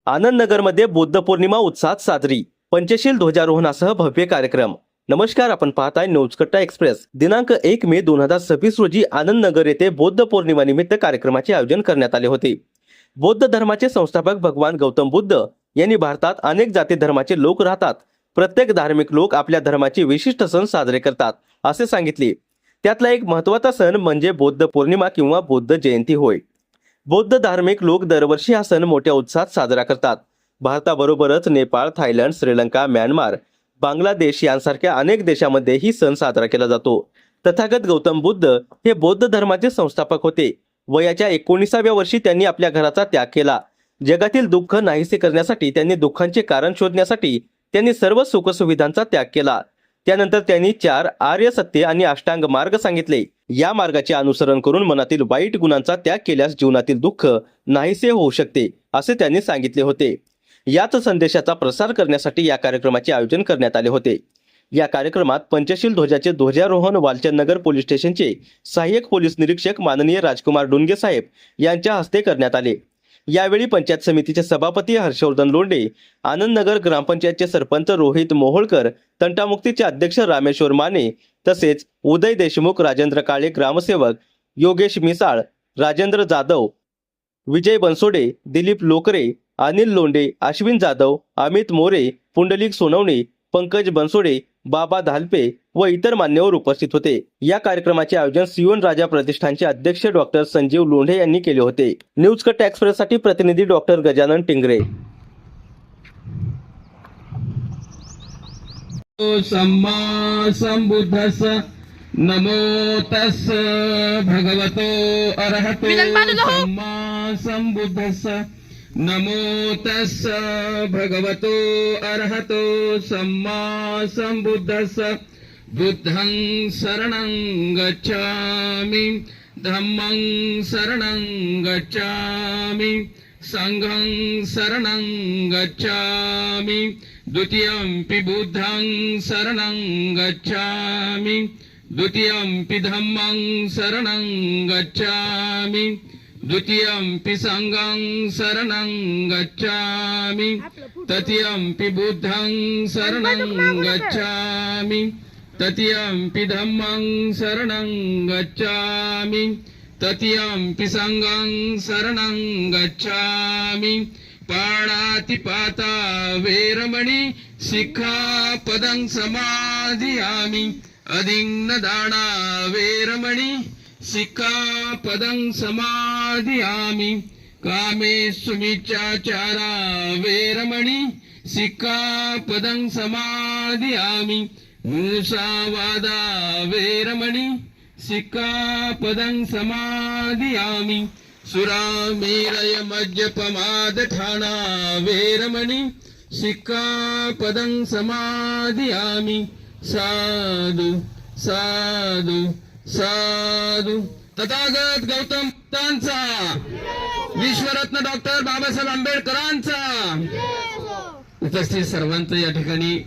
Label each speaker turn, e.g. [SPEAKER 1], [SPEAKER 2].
[SPEAKER 1] आनंदनगरमध्ये बुद्ध पौर्णिमा उत्साहात साजरी, पंचशील ध्वजारोहणासह भव्य कार्यक्रम। नमस्कार, आपण पाहताय न्यूजकट्टा एक्सप्रेस। दिनांक 1 मे 2026 रोजी आनंदनगर येथे बुद्ध पौर्णिमा निमित्त कार्यक्रमाचे आयोजन करण्यात आले होते। बौद्ध धर्माचे संस्थापक भगवान गौतम बुद्ध यांनी भारतात अनेक जाती धर्माचे लोक राहतात, प्रत्येक धार्मिक लोक आपल्या धर्माचे विशिष्ट सण साजरे करतात असे सांगितले। त्यातला एक महत्त्वाचा सण म्हणजे बुद्ध पौर्णिमा किंवा बुद्ध जयंती होय। बौद्ध धार्मिक लोक दरवर्षी हा सण मोठ्या उत्साहात साजरा करतात। भारताबरोबरच नेपाळ, थायलंड, श्रीलंका, म्यानमार, बांगलादेश यांसारख्या अनेक देशांमध्ये ही सण साजरा केला जातो। तथागत गौतम बुद्ध हे बौद्ध धर्माचे संस्थापक होते। वयाच्या 19व्या वर्षी त्यांनी आपल्या घराचा त्याग केला। जगातील दुःख नाहीसे करण्यासाठी, त्यांनी दुःखांचे कारण शोधण्यासाठी त्यांनी सर्व सुखसुविधांचा त्याग केला। त्यानंतर त्यांनी 4 आर्य सत्य आणि अष्टांग मार्ग सांगितले। या मार्गाचे अनुसरण करून मनातील वाईट गुणांचा त्याग केल्यास जीवनातील दुःख नाहीसे होऊ शकते असे त्यांनी सांगितले होते। याच संदेशाचा प्रसार करण्यासाठी या कार्यक्रमाचे आयोजन करण्यात आले होते। या कार्यक्रमात पंचशील ध्वजाचे ध्वजारोहण वालचंदनगर पोलीस स्टेशनचे सहाय्यक पोलीस निरीक्षक माननीय राजकुमार डोंगे साहेब यांच्या हस्ते करण्यात आले। यावेळी पंचायत समितीचे सभापती हर्षवर्धन लोंढे, आनंदनगर ग्रामपंचायतचे सरपंच रोहित मोहोळकर, तंटामुक्तीचे अध्यक्ष रामेश्वर माने, तसेच उदय देशमुख, राजेंद्र काळे, ग्रामसेवक योगेश मिसाळ, राजेंद्र जाधव, विजय बनसोडे, दिलीप लोकरे, अनिल लोंढे, अश्विन जाधव, अमित मोरे, पुंडलिक सोनवणे, पंकज बनसोडे, बाबा धालपे व इतर मान्यवर उपस्थित होते। या कार्यक्रमाचे आयोजन सियोन राजा प्रतिष्ठानचे अध्यक्ष डॉक्टर संजीव लोंढे यांनी केले होते। न्यूजकट्टा एक्सप्रेस साठी प्रतिनिधी डॉक्टर गजानन टिंगरे।
[SPEAKER 2] सम्मा संबुद्धस्स नमो तस्स भगवतो अरहतो सम्मा संबुद्धस्स नमो तस्स भगवतो अरहतो सम्मा संबुद्धस्स बुद्धं शरणं गच्छामि धम्मं शरणं गच्छामि संघं शरणं गच्छामि द्वितीयंपि बुद्धं शरणं गच्छामि द्वितीयंपि धम्मं शरणं गच्छामि द्वितीयंपि संघं शरणं गच्छामि तृतीयंपि बुद्धं शरणं गच्छामि तृतीयंपि धम्मं शरणं गच्छामि तृतीयंपि संघं शरणं गच्छामि पाणातिपाता वेरमणि सिक्खापदं समाधियामि अधिन्नदाना वेरमणि सिक्खापदं समाधियामि कामेषु मिच्छाचारा वेरमणि सिक्खापदं समाधियामि मूसावादा वेरमणि सिक्खापदं समाधियामि सुरामेरय मद्यपमादठाना वेरमणि सिक्खापदं समाधियामि साधु साधु साधु। तथागत गौतम बुद्धांचा, विश्वरत्न डॉक्टर बाबासाहेब आंबेडकरांचा, उपस्थित सर्वांचं या ठिकाणी